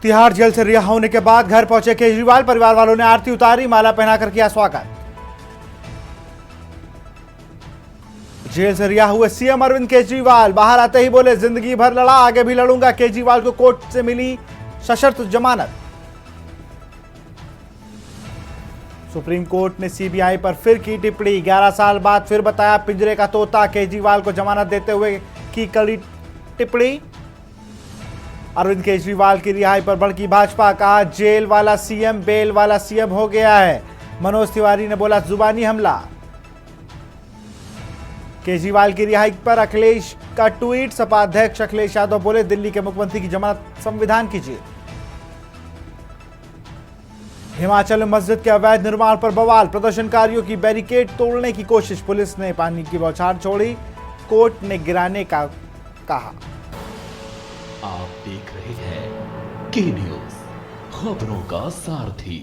Tihar jail से रिहा होने के बाद घर पहुंचे केजरीवाल, परिवार वालों ने आरती उतारी, माला पहनाकर किया स्वागत। जेल से रिहा हुए सीएम अरविंद केजरीवाल बाहर आते ही बोले, जिंदगी भर लड़ा, आगे भी लड़ूंगा। केजरीवाल को कोर्ट से मिली सशर्त जमानत। सुप्रीम कोर्ट ने सीबीआई पर फिर की टिप्पणी, 11 साल बाद फिर बताया पिंजरे का तोता। केजरीवाल को जमानत देते हुए की कड़ी टिप्पणी। अरविंद केजरीवाल की रिहाई पर भड़की भाजपा, कहा जेल वाला सीएम बेल वाला सीएम हो गया है। मनोज तिवारी ने बोला जुबानी हमला। केजरीवाल की रिहाई पर अखिलेश का ट्वीट, सपा अध्यक्ष अखिलेश यादव बोले, दिल्ली के मुख्यमंत्री की जमानत संविधान की जीत। हिमाचल में मस्जिद के अवैध निर्माण पर बवाल, प्रदर्शनकारियों की बैरिकेड तोड़ने की कोशिश, पुलिस ने पानी की बौछार छोड़ी, कोर्ट ने गिराने का कहा। आप देख रहे हैं के न्यूज, खबरों का सारथी।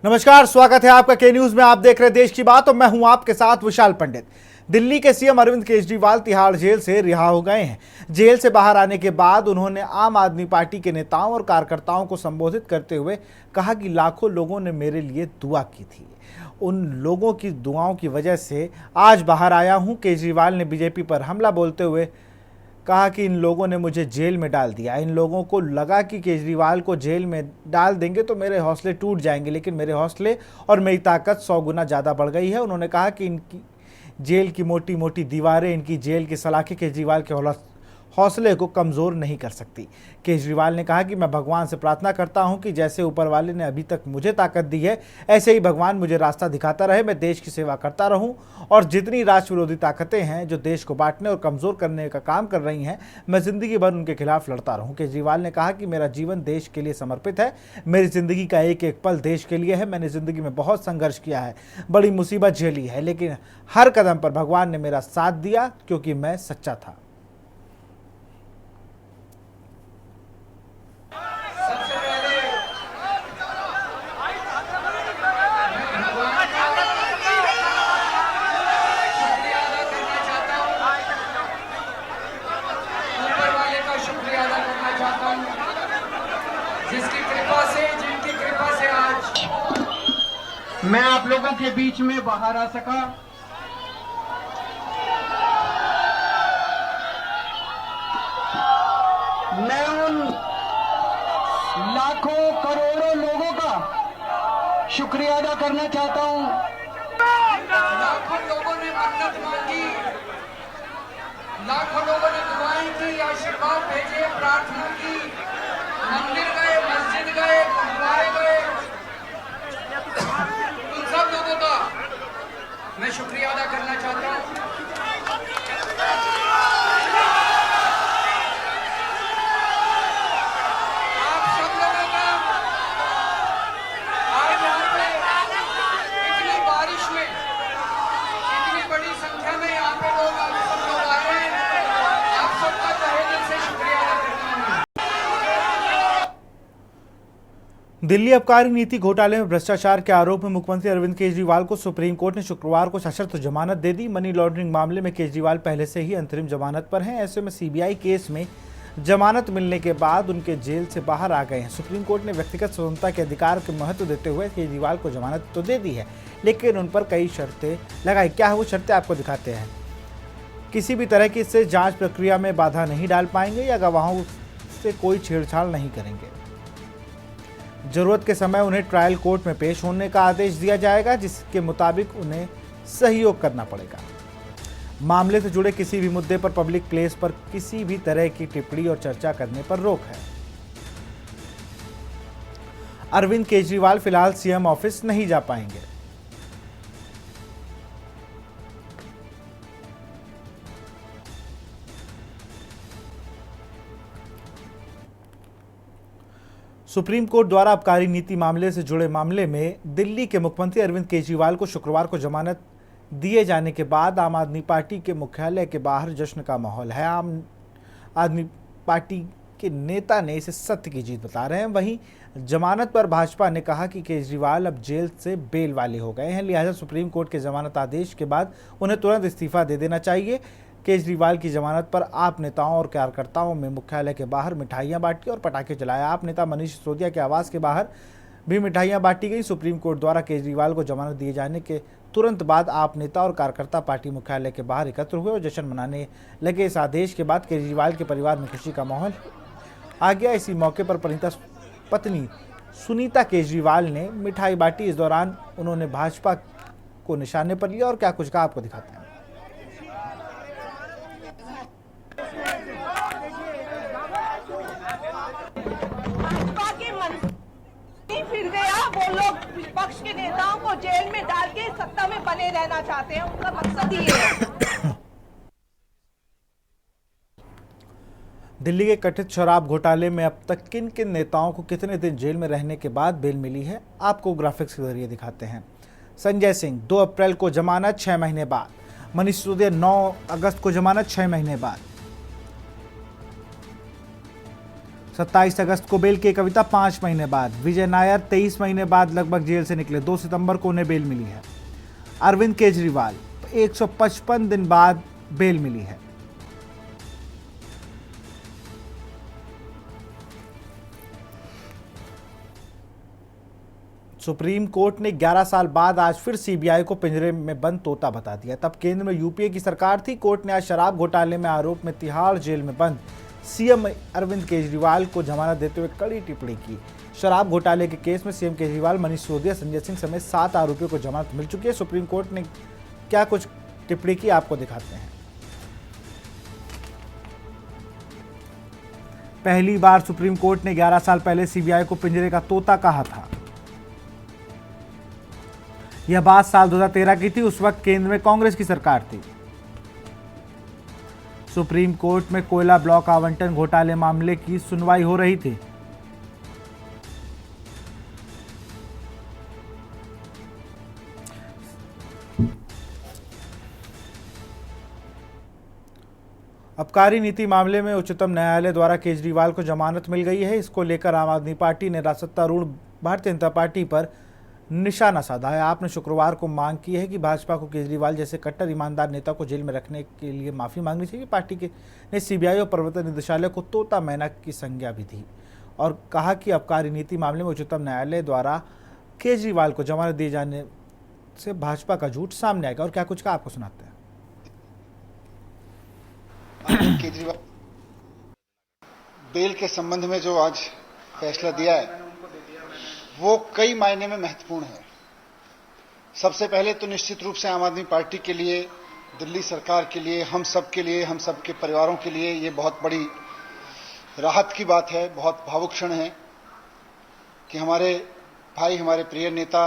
नमस्कार, स्वागत है आपका के न्यूज में। आप देख रहे हैं देश की बात और मैं हूं आपके साथ विशाल पंडित। दिल्ली के सीएम अरविंद केजरीवाल तिहाड़ जेल से रिहा हो गए हैं। जेल से बाहर आने के बाद उन्होंने आम आदमी पार्टी के नेताओं और कार्यकर्ताओं को संबोधित करते हुए कहा कि लाखों लोगों ने मेरे लिए दुआ की थी, उन लोगों की दुआओं की वजह से आज बाहर आया हूं। केजरीवाल ने बीजेपी पर हमला बोलते हुए कहा कि इन लोगों ने मुझे जेल में डाल दिया। इन लोगों को लगा कि केजरीवाल को जेल में डाल देंगे तो मेरे हौसले टूट जाएंगे, लेकिन मेरे हौसले और मेरी ताकत 100 गुना ज़्यादा बढ़ गई है। उन्होंने कहा कि इनकी जेल की मोटी मोटी दीवारें, इनकी जेल की सलाखें केजरीवाल के हौसले को कमज़ोर नहीं कर सकती। केजरीवाल ने कहा कि मैं भगवान से प्रार्थना करता हूं कि जैसे ऊपर वाले ने अभी तक मुझे ताकत दी है, ऐसे ही भगवान मुझे रास्ता दिखाता रहे, मैं देश की सेवा करता रहूं और जितनी राष्ट्र विरोधी ताकतें हैं जो देश को बांटने और कमज़ोर करने का काम कर रही हैं, मैं ज़िंदगी भर उनके खिलाफ लड़ता रहूँ। केजरीवाल ने कहा कि मेरा जीवन देश के लिए समर्पित है, मेरी ज़िंदगी का एक एक पल देश के लिए है। मैंने ज़िंदगी में बहुत संघर्ष किया है, बड़ी मुसीबत झेली है, लेकिन हर कदम पर भगवान ने मेरा साथ दिया क्योंकि मैं सच्चा था। जिनकी कृपा से आज मैं आप लोगों के बीच में बाहर आ सका। मैं उन लाखों करोड़ों लोगों का शुक्रिया अदा करना चाहता हूं। लाखों लोगों ने मन्नत मांगी, लाखों लोगों ने दुआएं की, आशीर्वाद भेजे, प्रार्थना की, मंदिर गए, मस्जिद गए, गुरुद्वारे गए। उन सब लोगों का मैं शुक्रिया अदा करना चाहता हूं। आप सब लोगों का आज यहाँ पे इतनी बारिश में, इतनी बड़ी संख्या में यहाँ पे लोग आप सब लोग आए हैं, आप सबका तहे दिल से शुक्रिया अदा करता हूँ। दिल्ली आबकारी नीति घोटाले में भ्रष्टाचार के आरोप में मुख्यमंत्री अरविंद केजरीवाल को सुप्रीम कोर्ट ने शुक्रवार को सशर्त जमानत दे दी। मनी लॉन्ड्रिंग मामले में केजरीवाल पहले से ही अंतरिम जमानत पर हैं। ऐसे में सीबीआई केस में जमानत मिलने के बाद उनके जेल से बाहर आ गए हैं। सुप्रीम कोर्ट ने व्यक्तिगत स्वतंत्रता के अधिकार को महत्व देते हुए केजरीवाल को जमानत तो दे दी है, लेकिन उन पर कई शर्तें लगाई। क्या है वो शर्तें, आपको दिखाते हैं। किसी भी तरह की इससे जाँच प्रक्रिया में बाधा नहीं डाल पाएंगे या गवाहों से कोई छेड़छाड़ नहीं करेंगे। जरूरत के समय उन्हें ट्रायल कोर्ट में पेश होने का आदेश दिया जाएगा, जिसके मुताबिक उन्हें सहयोग करना पड़ेगा। मामले से जुड़े किसी भी मुद्दे पर पब्लिक प्लेस पर किसी भी तरह की टिप्पणी और चर्चा करने पर रोक है। अरविंद केजरीवाल फिलहाल सीएम ऑफिस नहीं जा पाएंगे। सुप्रीम कोर्ट द्वारा आबकारी नीति मामले से जुड़े मामले में दिल्ली के मुख्यमंत्री अरविंद केजरीवाल को शुक्रवार को जमानत दिए जाने के बाद आम आदमी पार्टी के मुख्यालय के बाहर जश्न का माहौल है। आम आदमी पार्टी के नेता ने इसे सत्य की जीत बता रहे हैं। वहीं जमानत पर भाजपा ने कहा कि केजरीवाल अब जेल से बेल वाले हो गए हैं, लिहाजा सुप्रीम कोर्ट के जमानत आदेश के बाद उन्हें तुरंत इस्तीफा दे देना चाहिए। केजरीवाल की जमानत पर आप नेताओं और कार्यकर्ताओं में मुख्यालय के बाहर मिठाइयां बांटी और पटाखे जलाए। आप नेता मनीष सिसोदिया के आवास के बाहर भी मिठाइयां बांटी गई। सुप्रीम कोर्ट द्वारा केजरीवाल को जमानत दिए जाने के तुरंत बाद आप नेता और कार्यकर्ता पार्टी मुख्यालय के बाहर एकत्र हुए और जश्न मनाने लगे। इस आदेश के बाद केजरीवाल के परिवार में खुशी का माहौल आ गया। इसी मौके पर परिणीता पत्नी सुनीता केजरीवाल ने मिठाई बांटी। इस दौरान उन्होंने भाजपा को निशाने पर लिया और क्या कुछ कहा, आपको दिखाते हैं। फिर गया, वो लोग विपक्ष के नेताओं को जेल में डाल के सत्ता में बने रहना चाहते हैं, उनका मकसद ही है। दिल्ली के कथित शराब घोटाले में अब तक किन किन नेताओं को कितने दिन जेल में रहने के बाद बेल मिली है, आपको ग्राफिक्स के जरिए दिखाते हैं। संजय सिंह 2 अप्रैल को जमानत 6 महीने बाद। मनीष सिसोदिया 9 अगस्त को जमानत 6 महीने बाद। 27 अगस्त को बेल की कविता 5 महीने बाद। विजय नायर 23 महीने बाद लगभग जेल से निकले। 2 सितंबर को उन्हें बेल मिली है। अरविंद केजरीवाल 155 दिन बाद बेल मिली है। सुप्रीम कोर्ट ने 11 साल बाद आज फिर सीबीआई को पिंजरे में बंद तोता बता दिया। तब केंद्र में यूपीए की सरकार थी। कोर्ट ने आज शराब घोटाले में आरोप में तिहाड़ जेल में बंद सीएम अरविंद केजरीवाल को जमानत देते हुए कड़ी टिप्पणी की। शराब घोटाले के केस में सीएम केजरीवाल, मनीष सिसोदिया, संजय सिंह समेत 7 आरोपियों को जमानत मिल चुकी है। सुप्रीम कोर्ट ने क्या कुछ टिप्पणी की, आपको दिखाते हैं। पहली बार सुप्रीम कोर्ट ने 11 साल पहले सीबीआई को पिंजरे का तोता कहा था। यह बात साल 2013 की थी। उस वक्त केंद्र में कांग्रेस की सरकार थी। सुप्रीम कोर्ट में कोयला ब्लॉक आवंटन घोटाले मामले की सुनवाई हो रही थी। आबकारी नीति मामले में उच्चतम न्यायालय द्वारा केजरीवाल को जमानत मिल गई है। इसको लेकर आम आदमी पार्टी ने सत्तारूढ़ भारतीय जनता पार्टी पर निशाना साधा है। आपने शुक्रवार को मांग की है कि भाजपा को केजरीवाल जैसे कट्टर ईमानदार नेता को जेल में रखने के लिए माफी मांगनी चाहिए। पार्टी ने सीबीआई और प्रवर्तन निदेशालय को तोता मैना की संज्ञा भी दी और कहा कि आबकारी नीति मामले में उच्चतम न्यायालय द्वारा केजरीवाल को जमानत दिए जाने से भाजपा का झूठ सामने आएगा। और क्या कुछ का आपको सुनाते हैं। केजरीवाल बेल के संबंध में जो आज फैसला दिया है वो कई मायने में महत्वपूर्ण है। सबसे पहले तो निश्चित रूप से आम आदमी पार्टी के लिए, दिल्ली सरकार के लिए, हम सब के लिए, हम सब के परिवारों के लिए ये बहुत बड़ी राहत की बात है, बहुत भावुक क्षण है कि हमारे भाई, हमारे प्रिय नेता,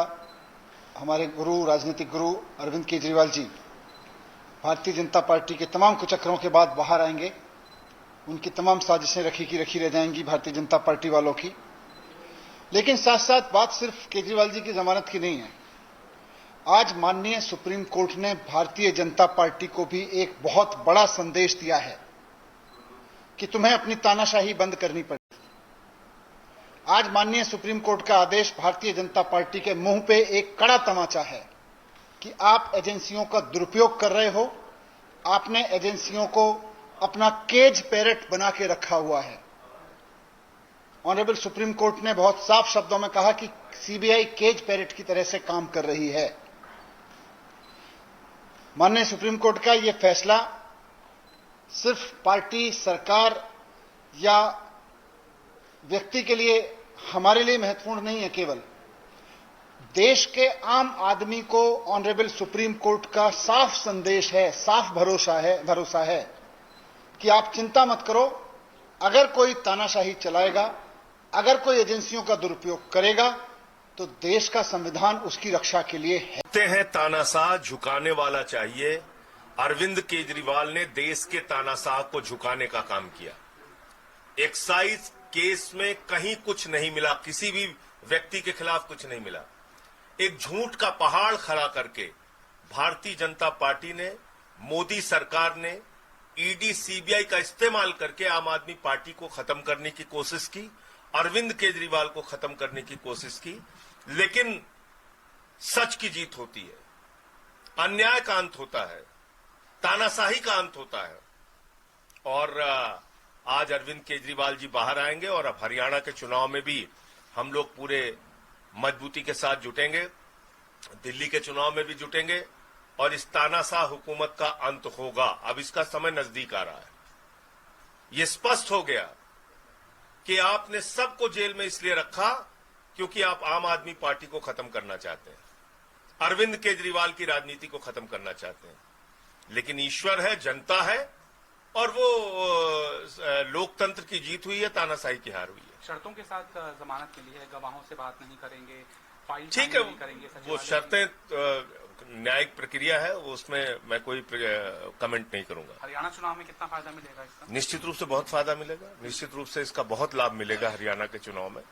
हमारे गुरु, राजनीतिक गुरु अरविंद केजरीवाल जी भारतीय जनता पार्टी के तमाम कुचक्रों के बाद बाहर आएंगे। उनकी तमाम साजिशें रखी की रखी रह जाएंगी भारतीय जनता पार्टी वालों की। लेकिन साथ साथ बात सिर्फ केजरीवाल जी की जमानत की नहीं है। आज माननीय सुप्रीम कोर्ट ने भारतीय जनता पार्टी को भी एक बहुत बड़ा संदेश दिया है कि तुम्हें अपनी तानाशाही बंद करनी पड़ेगी। आज माननीय सुप्रीम कोर्ट का आदेश भारतीय जनता पार्टी के मुंह पे एक कड़ा तमाचा है कि आप एजेंसियों का दुरुपयोग कर रहे हो। आपने एजेंसियों को अपना केज पैरट बना के रखा हुआ है। ऑनरेबल सुप्रीम कोर्ट ने बहुत साफ शब्दों में कहा कि सीबीआई केज पैरट की तरह से काम कर रही है। माननीय सुप्रीम कोर्ट का यह फैसला सिर्फ पार्टी, सरकार या व्यक्ति के लिए, हमारे लिए महत्वपूर्ण नहीं है। केवल देश के आम आदमी को ऑनरेबल सुप्रीम कोर्ट का साफ संदेश है, साफ भरोसा है कि आप चिंता मत करो। अगर कोई तानाशाही चलाएगा, अगर कोई एजेंसियों का दुरुपयोग करेगा तो देश का संविधान उसकी रक्षा के लिए है। कहते हैं तानाशाह झुकाने वाला चाहिए। अरविंद केजरीवाल ने देश के तानाशाह को झुकाने का काम किया। एक्साइज केस में कहीं कुछ नहीं मिला, किसी भी व्यक्ति के खिलाफ कुछ नहीं मिला। एक झूठ का पहाड़ खड़ा करके भारतीय जनता पार्टी ने, मोदी सरकार ने ईडी, सीबीआई का इस्तेमाल करके आम आदमी पार्टी को खत्म करने की कोशिश की, अरविंद केजरीवाल को खत्म करने की कोशिश की। लेकिन सच की जीत होती है, अन्याय का अंत होता है। तानाशाही का अंत होता है। और आज अरविंद केजरीवाल जी बाहर आएंगे और अब हरियाणा के चुनाव में भी हम लोग पूरे मजबूती के साथ जुटेंगे, दिल्ली के चुनाव में भी जुटेंगे और इस तानाशाह हुकूमत का अंत होगा। अब इसका समय नजदीक आ रहा है। ये स्पष्ट हो गया कि आपने सबको जेल में इसलिए रखा क्योंकि आप आम आदमी पार्टी को खत्म करना चाहते हैं, अरविंद केजरीवाल की राजनीति को खत्म करना चाहते हैं। लेकिन ईश्वर है, जनता है और वो लोकतंत्र की जीत हुई है, तानाशाही की हार हुई है। शर्तों के साथ जमानत मिली है, गवाहों से बात नहीं करेंगे, फाइल ठीक है, नहीं करेंगे, वो शर्तें न्यायिक प्रक्रिया है, वो उसमें मैं कोई कमेंट नहीं करूंगा। हरियाणा चुनाव में कितना फायदा मिलेगा इसका? निश्चित रूप से बहुत फायदा मिलेगा, निश्चित रूप से इसका बहुत लाभ मिलेगा हरियाणा के चुनाव में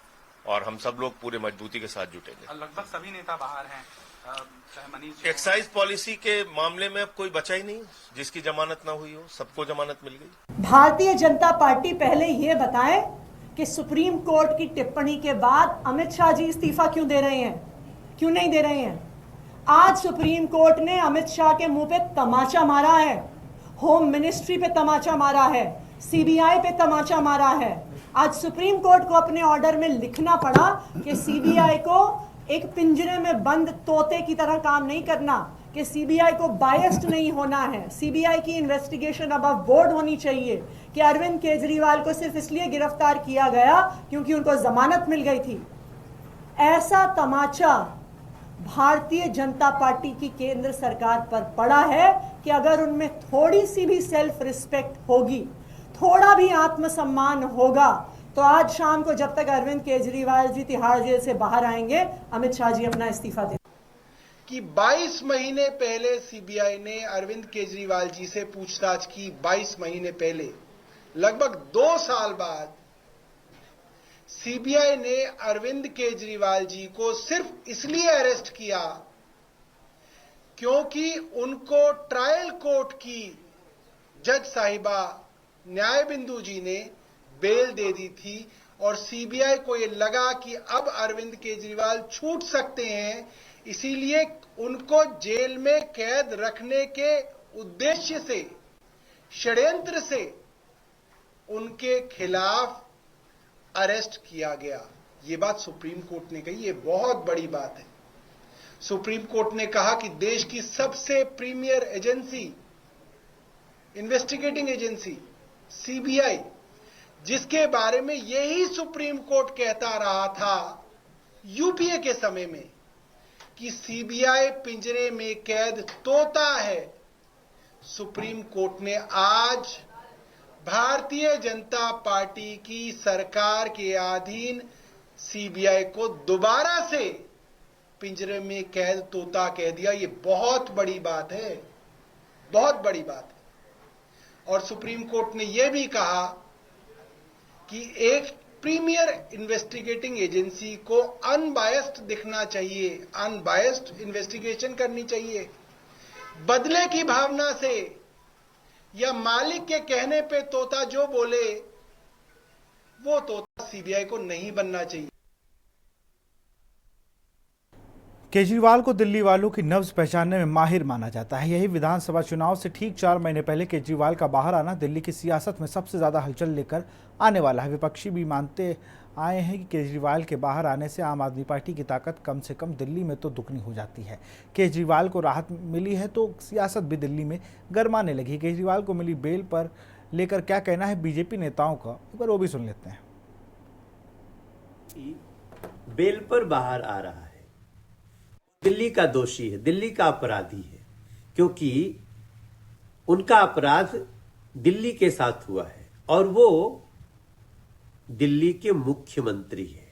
और हम सब लोग पूरे मजबूती के साथ जुटेंगे। लगभग सभी नेता बाहर हैं, चाहे मनीष एक्साइज पॉलिसी के मामले में अब कोई बचा ही नहीं जिसकी जमानत ना हुई हो, सबको जमानत मिल गई। भारतीय जनता पार्टी पहले ये बताए कि सुप्रीम कोर्ट की टिप्पणी के बाद अमित शाह जी इस्तीफा क्यों दे रहे हैं, क्यों नहीं दे रहे हैं। आज सुप्रीम कोर्ट ने अमित शाह के मुंह पे तमाचा मारा है, होम मिनिस्ट्री पे तमाचा मारा है, सीबीआई पे तमाचा मारा है। आज सुप्रीम कोर्ट को अपने ऑर्डर में लिखना पड़ा कि सीबीआई को एक पिंजरे में बंद तोते की तरह काम नहीं करना, कि सीबीआई को बायस्ड नहीं होना है, सीबीआई की इन्वेस्टिगेशन अबव बोर्ड होनी चाहिए, कि अरविंद केजरीवाल को सिर्फ इसलिए गिरफ्तार किया गया क्योंकि उनको जमानत मिल गई थी। ऐसा तमाचा भारतीय जनता पार्टी की केंद्र सरकार पर पड़ा है कि अगर उनमें थोड़ी सी भी सेल्फ रिस्पेक्ट होगी, थोड़ा भी आत्मसम्मान होगा, तो आज शाम को जब तक अरविंद केजरीवाल जी तिहाड़ जेल से बाहर आएंगे, अमित शाह जी अपना इस्तीफा दे कि 22 महीने पहले सीबीआई ने अरविंद केजरीवाल जी से पूछताछ की। 22 महीने पहले, लगभग 2 साल बाद सीबीआई ने अरविंद केजरीवाल जी को सिर्फ इसलिए अरेस्ट किया क्योंकि उनको ट्रायल कोर्ट की जज साहिबा न्याय बिंदु जी ने बेल दे दी थी और सीबीआई को यह लगा कि अब अरविंद केजरीवाल छूट सकते हैं, इसीलिए उनको जेल में कैद रखने के उद्देश्य से, षड्यंत्र से उनके खिलाफ अरेस्ट किया गया। ये बात सुप्रीम कोर्ट ने कही, ये बहुत बड़ी बात है। सुप्रीम कोर्ट ने कहा कि देश की सबसे premier agency, investigating agency CBI, जिसके बारे में यही सुप्रीम कोर्ट कहता रहा था यूपीए के समय में कि सीबीआई पिंजरे में कैद तोता है, सुप्रीम कोर्ट ने आज भारतीय जनता पार्टी की सरकार के अधीन सीबीआई को दोबारा से पिंजरे में कैद तोता कह दिया। ये बहुत बड़ी बात है, बहुत बड़ी बात है। और सुप्रीम कोर्ट ने यह भी कहा कि एक प्रीमियर इन्वेस्टिगेटिंग एजेंसी को अनबायस्ड दिखना चाहिए, अनबायस्ड इन्वेस्टिगेशन करनी चाहिए। बदले की भावना से या मालिक के कहने पे तोता जो बोले वो तोता सीबीआई को नहीं बनना चाहिए। केजरीवाल को दिल्ली वालों की नब्ज पहचानने में माहिर माना जाता है। यही विधानसभा चुनाव से ठीक 4 महीने पहले केजरीवाल का बाहर आना दिल्ली की सियासत में सबसे ज्यादा हलचल लेकर आने वाला है। विपक्षी भी मानते आए हैं कि केजरीवाल के बाहर आने से आम आदमी पार्टी की ताकत कम से कम दिल्ली में तो दुगनी हो जाती है। केजरीवाल को राहत मिली है तो सियासत भी दिल्ली में गरमाने लगी। केजरीवाल को मिली बेल पर लेकर क्या कहना है बीजेपी नेताओं का, एक बार वो भी सुन लेते हैं। बेल पर बाहर आ रहा है, दिल्ली का दोषी है, दिल्ली का अपराधी है, क्योंकि उनका अपराध दिल्ली के साथ हुआ है और वो दिल्ली के मुख्यमंत्री है।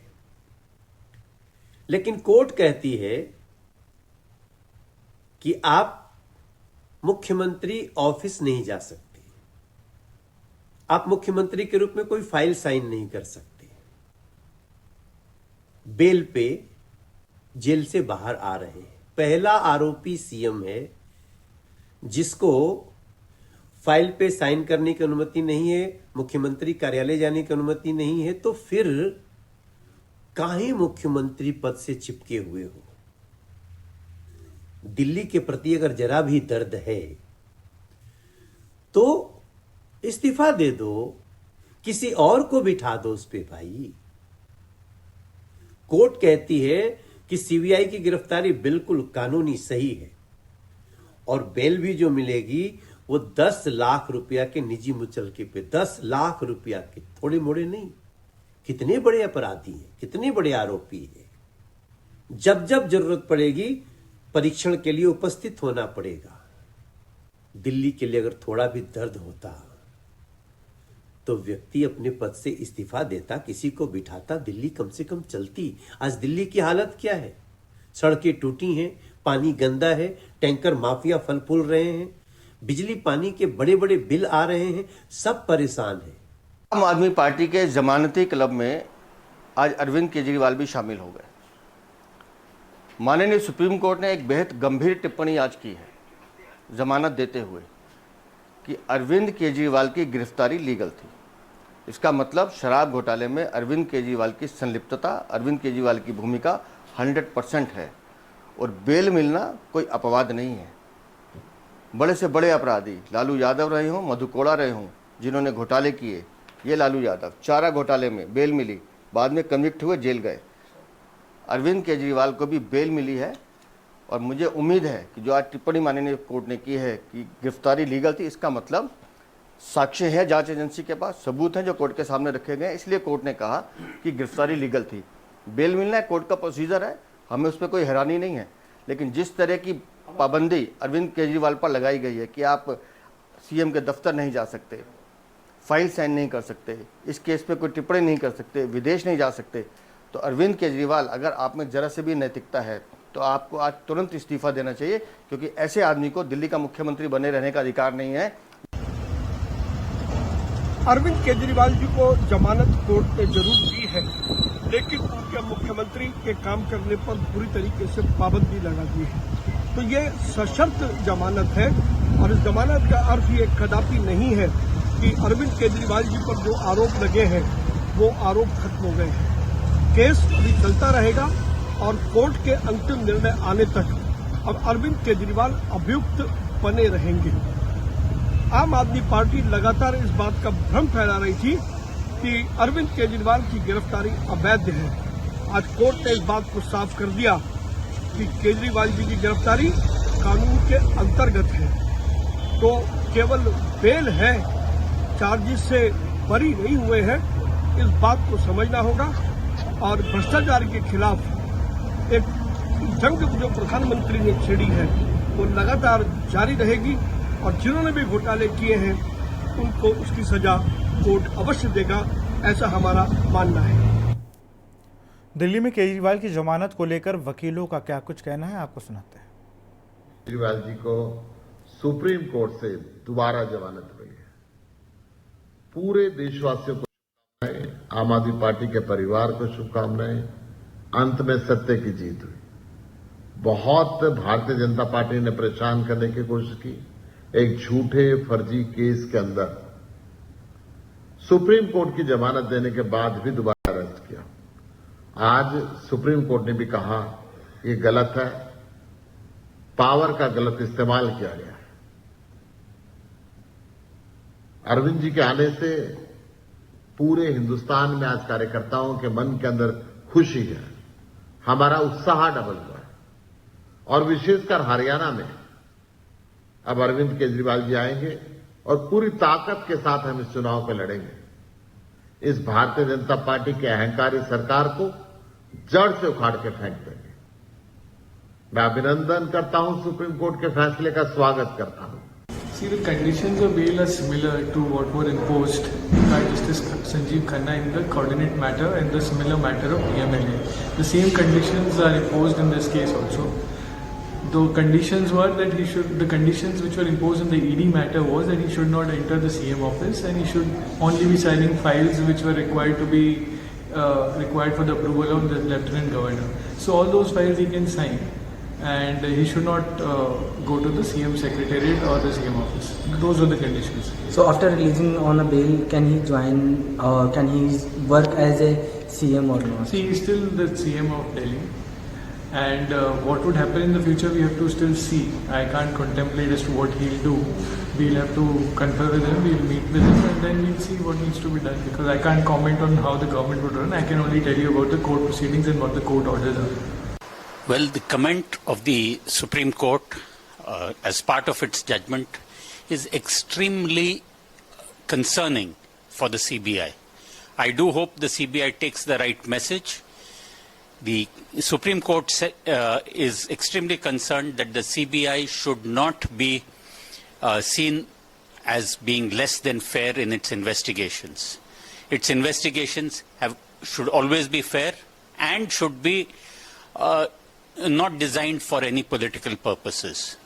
लेकिन कोर्ट कहती है कि आप मुख्यमंत्री ऑफिस नहीं जा सकते, आप मुख्यमंत्री के रूप में कोई फाइल साइन नहीं कर सकते। बेल पे जेल से बाहर आ रहे हैं। पहला आरोपी सीएम है जिसको फाइल पे साइन करने की अनुमति नहीं है, मुख्यमंत्री कार्यालय जाने की अनुमति नहीं है, तो फिर काहे मुख्यमंत्री पद से चिपके हुए हो। दिल्ली के प्रति अगर जरा भी दर्द है तो इस्तीफा दे दो, किसी और को बिठा दो उस पे भाई। कोर्ट कहती है कि सीबीआई की गिरफ्तारी बिल्कुल कानूनी सही है और बेल भी जो मिलेगी वो 10 लाख रुपया के निजी मुचलके पे, 10 लाख रुपया के, थोड़े मोड़े नहीं। कितने बड़े अपराधी हैं, कितने बड़े आरोपी हैं। जब जब जरूरत पड़ेगी परीक्षण के लिए उपस्थित होना पड़ेगा। दिल्ली के लिए अगर थोड़ा भी दर्द होता तो व्यक्ति अपने पद से इस्तीफा देता, किसी को बिठाता, दिल्ली कम से कम चलती। आज दिल्ली की हालत क्या है? सड़कें टूटी हैं, पानी गंदा है, टैंकर माफिया फल फूल रहे हैं, बिजली पानी के बड़े बड़े बिल आ रहे हैं, सब परेशान हैं। आम आदमी पार्टी के जमानती क्लब में आज अरविंद केजरीवाल भी शामिल हो गए। माननीय सुप्रीम कोर्ट ने एक बेहद गंभीर टिप्पणी आज की है जमानत देते हुए कि अरविंद केजरीवाल की गिरफ्तारी लीगल थी। इसका मतलब शराब घोटाले में अरविंद केजरीवाल की संलिप्तता, अरविंद केजरीवाल की भूमिका 100% है और बेल मिलना कोई अपवाद नहीं है। बड़े से बड़े अपराधी लालू यादव रहे हों, मधु कोड़ा रहे हों, जिन्होंने घोटाले किए, ये लालू यादव चारा घोटाले में बेल मिली, बाद में कन्विक्ट हुए, जेल गए। अरविंद केजरीवाल को भी बेल मिली है और मुझे उम्मीद है कि जो आज टिप्पणी माननीय कोर्ट ने की है कि गिरफ्तारी लीगल थी, इसका मतलब साक्ष्य है जांच एजेंसी के पास, सबूत हैं जो कोर्ट के सामने रखे गए, इसलिए कोर्ट ने कहा कि गिरफ्तारी लीगल थी। बेल मिलना है, कोर्ट का प्रोसीजर है, हमें उस पर कोई हैरानी नहीं है। लेकिन जिस तरह की पाबंदी अरविंद केजरीवाल पर लगाई गई है कि आप सीएम के दफ्तर नहीं जा सकते, फाइल साइन नहीं कर सकते, इस केस पे कोई टिप्पणी नहीं कर सकते, विदेश नहीं जा सकते, तो अरविंद केजरीवाल अगर आप में जरा से भी नैतिकता है तो आपको आज तुरंत इस्तीफा देना चाहिए, क्योंकि ऐसे आदमी को दिल्ली का मुख्यमंत्री बने रहने का अधिकार नहीं है। अरविंद केजरीवाल जी को जमानत कोर्ट ने जरूर दी है, लेकिन उनके मुख्यमंत्री के काम करने पर पूरी तरीके से पाबंदी लगा दी है। तो ये सशर्त जमानत है और इस जमानत का अर्थ ये कदापि नहीं है कि अरविंद केजरीवाल जी पर जो आरोप लगे हैं वो आरोप खत्म हो गए हैं। केस अभी चलता रहेगा और कोर्ट के अंतिम निर्णय आने तक अब अरविंद केजरीवाल अभियुक्त बने रहेंगे। आम आदमी पार्टी लगातार इस बात का भ्रम फैला रही थी कि अरविंद केजरीवाल की गिरफ्तारी अवैध है। आज कोर्ट ने इस बात को साफ कर दिया कि केजरीवाल जी की गिरफ्तारी कानून के अंतर्गत है। तो केवल बेल है, चार्जेस से बरी नहीं हुए हैं, इस बात को समझना होगा। और भ्रष्टाचार के खिलाफ एक जंग जो प्रधानमंत्री ने छेड़ी है वो लगातार जारी रहेगी और जिन्होंने भी घोटाले किए हैं उनको उसकी सजा कोर्ट अवश्य देगा, ऐसा हमारा मानना है। दिल्ली में केजरीवाल की जमानत को लेकर वकीलों का क्या कुछ कहना है, आपको सुनाते हैं। केजरीवाल जी को सुप्रीम कोर्ट से दोबारा जमानत मिली है। पूरे देशवासियों को शुभकामनाएं, आम आदमी पार्टी के परिवार को शुभकामनाएं। अंत में सत्य की जीत हुई। बहुत भारतीय जनता पार्टी ने परेशान करने की कोशिश की, एक झूठे फर्जी केस के अंदर सुप्रीम कोर्ट की जमानत देने के बाद भी दोबारा अरेस्ट किया। आज सुप्रीम कोर्ट ने भी कहा ये गलत है, पावर का गलत इस्तेमाल किया गया। अरविंद जी के आने से पूरे हिंदुस्तान में आज कार्यकर्ताओं के मन के अंदर खुशी है, हमारा उत्साह डबल हुआ है। और विशेषकर हरियाणा में अब अरविंद केजरीवाल जी आएंगे और पूरी ताकत के साथ हम इस चुनाव पर लड़ेंगे। इस भारतीय जनता पार्टी के अहंकारी सरकार को जड़ से उखाड़ के फेंक देंगे। मैं अभिनंदन करता हूं, सुप्रीम कोर्ट के फैसले का स्वागत करता हूं। See, the conditions of bail are similar to what were imposed by Justice Sanjeev Khanna in the coordinate matter and the similar matter of PMLA. The same conditions are imposed in this case also. The conditions were that the conditions which were imposed in the ED matter was that he should not enter the CM office and he should only be signing files which were required to be required for the approval of the Lieutenant Governor. So all those files he can sign. And he should not go to the CM Secretariat or the CM office. Those are the conditions. So after releasing on a bail, can he join or can he work as a CM or not? See, he is still the CM of Delhi And what would happen in the future, we have to still see. I can't contemplate as to what he'll do. We'll have to confer with him, we'll meet with him, and then we'll see what needs to be done. Because I can't comment on how the government would run. I can only tell you about the court proceedings and what the court orders are. Well, the comment of the Supreme Court as part of its judgment is extremely concerning for the CBI. I do hope the CBI takes the right message. The Supreme Court is extremely concerned that the CBI should not be seen as being less than fair in its investigations. Its investigations should always be fair and should be not designed for any political purposes.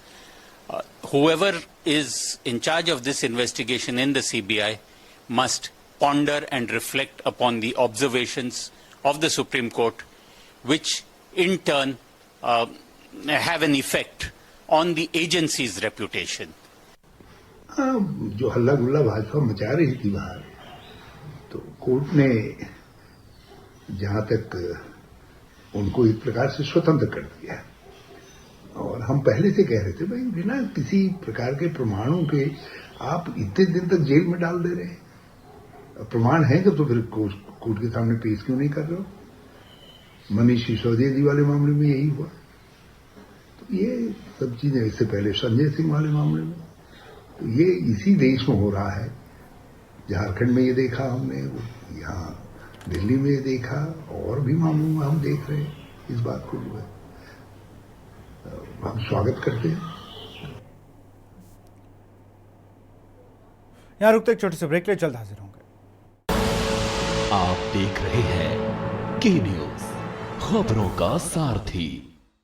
Whoever is in charge of this investigation in the CBI must ponder and reflect upon the observations of the Supreme Court, which in turn have an effect on the agency's reputation. जो हल्ला गुल्ला भाजपा मचा रही थी बाहर, तो court ने जहां तक उनको एक प्रकार से स्वतंत्र कर दिया, और हम पहले से कह रहे थे भाई बिना किसी प्रकार के प्रमाणों के आप इतने दिन तक जेल में डाल दे रहे हैं। प्रमाण है तो फिर कोर्ट के सामने पेश क्यों नहीं कर रहे हो? मनीष सिसोदिया जी वाले मामले में यही हुआ। तो ये सब चीजें, इससे पहले संजय सिंह वाले मामले में, तो ये इसी देश में हो रहा है। झारखंड में ये देखा हमने, यहाँ दिल्ली में ये देखा, और भी मामलों में हम देख रहे हैं इस बात को। जो है हम स्वागत करते हैं। यहाँ रुकते एक छोटे से ब्रेक ले, जल्द हाजिर होंगे। आप देख रहे हैं के न्यूज, खबरों का सारथी।